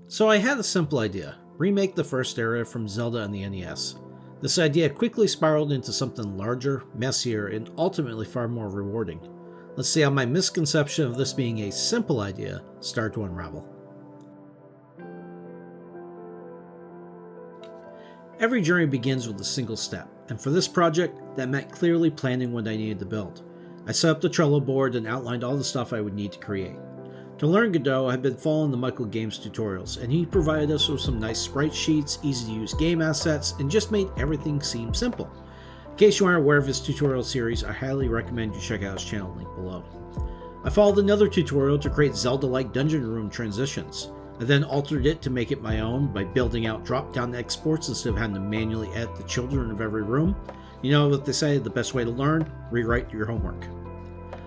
So I had a simple idea: remake the first area from Zelda and the NES. This idea quickly spiraled into something larger, messier, and ultimately far more rewarding. Let's see how my misconception of this being a simple idea started to unravel. Every journey begins with a single step, and for this project, that meant clearly planning what I needed to build. I set up the Trello board and outlined all the stuff I would need to create. To learn Godot, I had been following the Michael Games tutorials, and he provided us with some nice sprite sheets, easy-to-use game assets, and just made everything seem simple. In case you aren't aware of his tutorial series, I highly recommend you check out his channel link below. I followed another tutorial to create Zelda-like dungeon room transitions. I then altered it to make it my own by building out drop-down exports instead of having to manually edit the children of every room. You know what they say, the best way to learn? Rewrite your homework.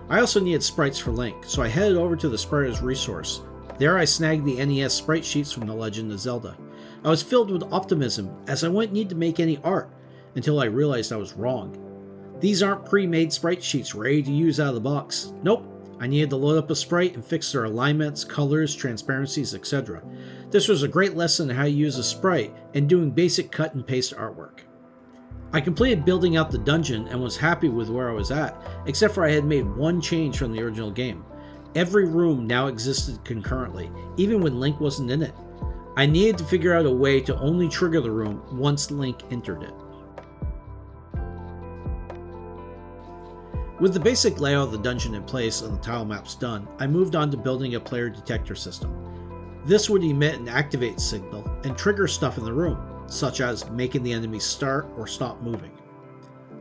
I also needed sprites for Link, so I headed over to the Sprites resource. There I snagged the NES sprite sheets from The Legend of Zelda. I was filled with optimism, as I wouldn't need to make any art, until I realized I was wrong. These aren't pre-made sprite sheets ready to use out of the box. Nope, I needed to load up a sprite and fix their alignments, colors, transparencies, etc. This was a great lesson on how to use a sprite and doing basic cut and paste artwork. I completed building out the dungeon and was happy with where I was at, except for I had made one change from the original game. Every room now existed concurrently, even when Link wasn't in it. I needed to figure out a way to only trigger the room once Link entered it. With the basic layout of the dungeon in place and the tile maps done, I moved on to building a player detector system. This would emit an activate signal and trigger stuff in the room, such as making the enemies start or stop moving.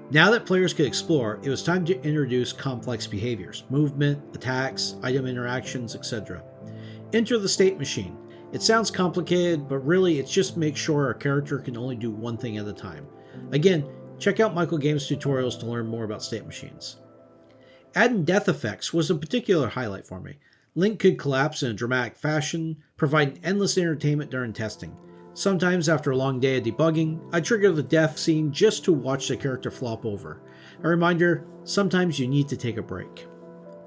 Now that players could explore, it was time to introduce complex behaviors, movement, attacks, item interactions, etc. Enter the state machine. It sounds complicated, but really it's just make sure our character can only do one thing at a time. Again, check out Michael Games tutorials to learn more about state machines. Adding death effects was a particular highlight for me. Link could collapse in a dramatic fashion, providing endless entertainment during testing. Sometimes after a long day of debugging, I trigger the death scene just to watch the character flop over. A reminder, sometimes you need to take a break.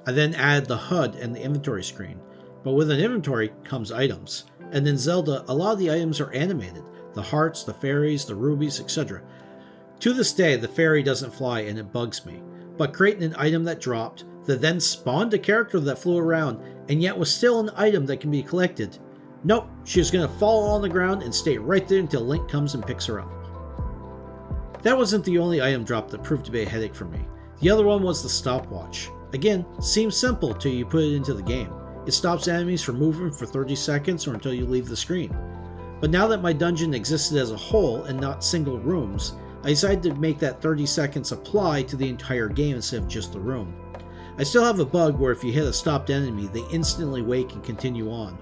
I then added the HUD and the inventory screen, but with an inventory comes items, and in Zelda a lot of the items are animated, the hearts, the fairies, the rubies, etc. To this day the fairy doesn't fly and it bugs me, but creating an item that dropped, that then spawned a character that flew around, and yet was still an item that can be collected. Nope, she's going to fall on the ground and stay right there until Link comes and picks her up. That wasn't the only item drop that proved to be a headache for me. The other one was the stopwatch. Again, seems simple till you put it into the game. It stops enemies from moving for 30 seconds or until you leave the screen. But now that my dungeon existed as a whole and not single rooms, I decided to make that 30 seconds apply to the entire game instead of just the room. I still have a bug where if you hit a stopped enemy, they instantly wake and continue on.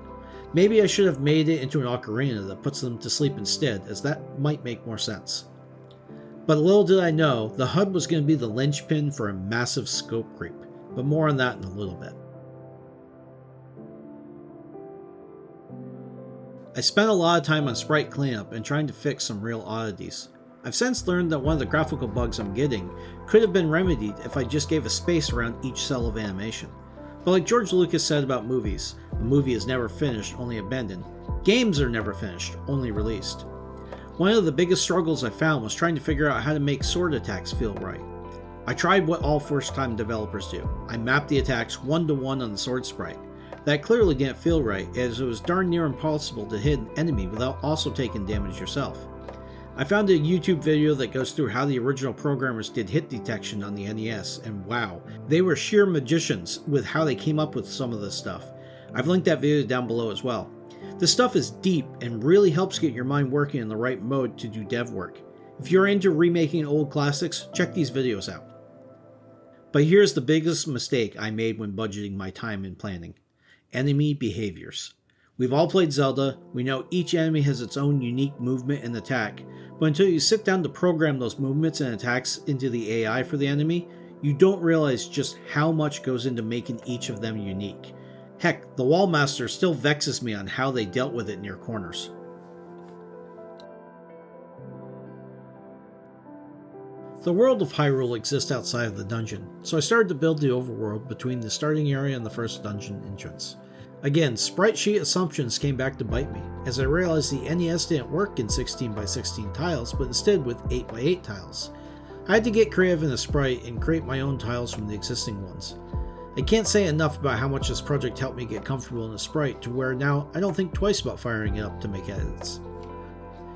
Maybe I should have made it into an ocarina that puts them to sleep instead, as that might make more sense. But little did I know, the HUD was going to be the linchpin for a massive scope creep, but more on that in a little bit. I spent a lot of time on sprite cleanup and trying to fix some real oddities. I've since learned that one of the graphical bugs I'm getting could have been remedied if I just gave a space around each cell of animation. But like George Lucas said about movies, a movie is never finished, only abandoned. Games are never finished, only released. One of the biggest struggles I found was trying to figure out how to make sword attacks feel right. I tried what all first-time developers do. I mapped the attacks one-to-one on the sword sprite. That clearly didn't feel right, as it was darn near impossible to hit an enemy without also taking damage yourself. I found a YouTube video that goes through how the original programmers did hit detection on the NES, and wow, they were sheer magicians with how they came up with some of this stuff. I've linked that video down below as well. This stuff is deep and really helps get your mind working in the right mode to do dev work. If you're into remaking old classics, check these videos out. But here's the biggest mistake I made when budgeting my time and planning. Enemy behaviors. We've all played Zelda, we know each enemy has its own unique movement and attack, but until you sit down to program those movements and attacks into the AI for the enemy, you don't realize just how much goes into making each of them unique. Heck, the Wallmaster still vexes me on how they dealt with it near corners. The world of Hyrule exists outside of the dungeon, so I started to build the overworld between the starting area and the first dungeon entrance. Again, sprite sheet assumptions came back to bite me, as I realized the NES didn't work in 16x16 tiles, but instead with 8x8 tiles. I had to get creative in a sprite and create my own tiles from the existing ones. I can't say enough about how much this project helped me get comfortable in a sprite to where now I don't think twice about firing it up to make edits.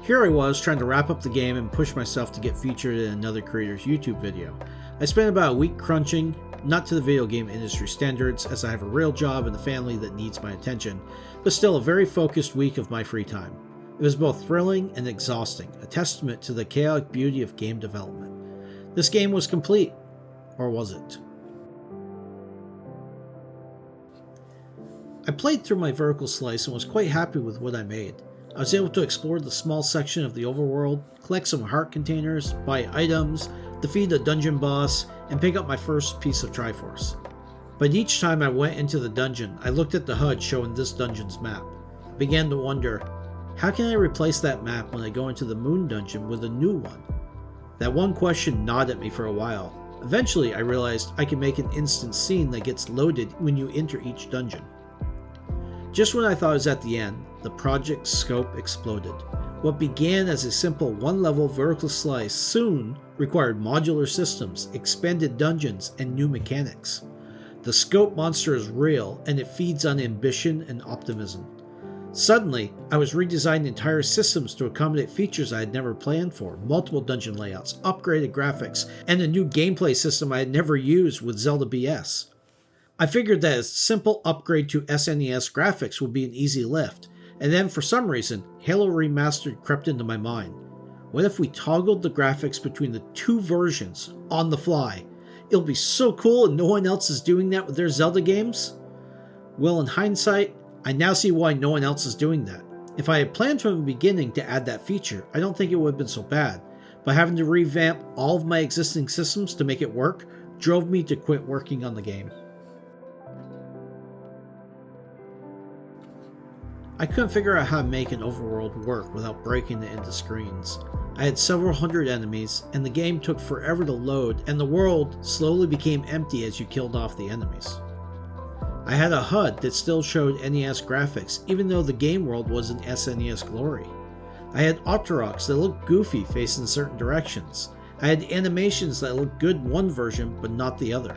Here I was trying to wrap up the game and push myself to get featured in another creator's YouTube video. I spent about a week crunching, not to the video game industry standards as I have a real job and a family that needs my attention, but still a very focused week of my free time. It was both thrilling and exhausting, a testament to the chaotic beauty of game development. This game was complete, or was it? I played through my vertical slice and was quite happy with what I made. I was able to explore the small section of the overworld, collect some heart containers, buy items, defeat a dungeon boss, and pick up my first piece of Triforce. But each time I went into the dungeon, I looked at the HUD showing this dungeon's map. I began to wonder, how can I replace that map when I go into the moon dungeon with a new one? That one question gnawed at me for a while. Eventually I realized I could make an instant scene that gets loaded when you enter each dungeon. Just when I thought I was at the end, the project's scope exploded. What began as a simple one-level vertical slice soon required modular systems, expanded dungeons, and new mechanics. The scope monster is real, and it feeds on ambition and optimism. Suddenly, I was redesigning entire systems to accommodate features I had never planned for, multiple dungeon layouts, upgraded graphics, and a new gameplay system I had never used with Zelda BS. I figured that a simple upgrade to SNES graphics would be an easy lift, and then for some reason, Halo Remastered crept into my mind. What if we toggled the graphics between the two versions on the fly? It'll be so cool and no one else is doing that with their Zelda games? Well, in hindsight, I now see why no one else is doing that. If I had planned from the beginning to add that feature, I don't think it would have been so bad, but having to revamp all of my existing systems to make it work drove me to quit working on the game. I couldn't figure out how to make an overworld work without breaking it into screens. I had several hundred enemies, and the game took forever to load, and the world slowly became empty as you killed off the enemies. I had a HUD that still showed NES graphics, even though the game world was in SNES glory. I had Octoroks that looked goofy facing certain directions. I had animations that looked good in one version, but not the other.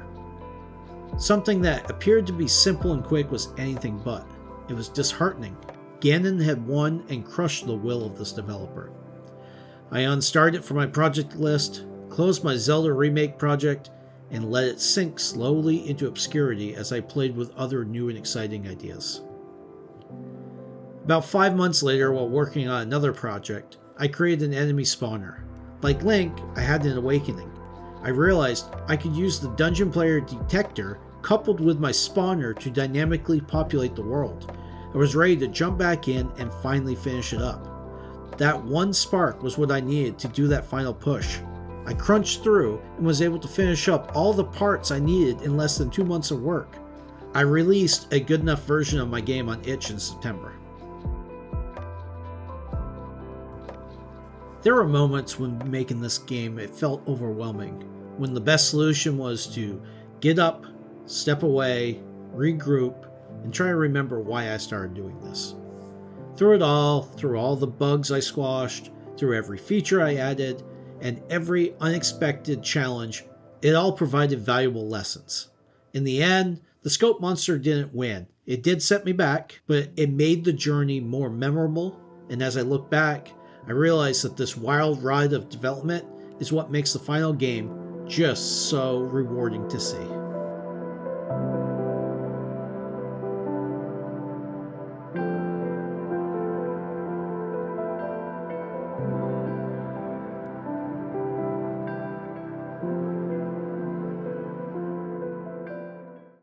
Something that appeared to be simple and quick was anything but. It was disheartening. Ganon had won and crushed the will of this developer. I unstarred it from my project list, closed my Zelda remake project, and let it sink slowly into obscurity as I played with other new and exciting ideas. About 5 months later, while working on another project, I created an enemy spawner. Like Link, I had an awakening. I realized I could use the dungeon player detector coupled with my spawner to dynamically populate the world. I was ready to jump back in and finally finish it up. That one spark was what I needed to do that final push. I crunched through and was able to finish up all the parts I needed in less than 2 months of work. I released a good enough version of my game on itch in September. There were moments when making this game it felt overwhelming, when the best solution was to get up, step away, regroup, and try to remember why I started doing this. Through it all, through all the bugs I squashed, through every feature I added, and every unexpected challenge, it all provided valuable lessons. In the end, the scope monster didn't win. It did set me back, but it made the journey more memorable, and as I look back, I realized that this wild ride of development is what makes the final game just so rewarding to see.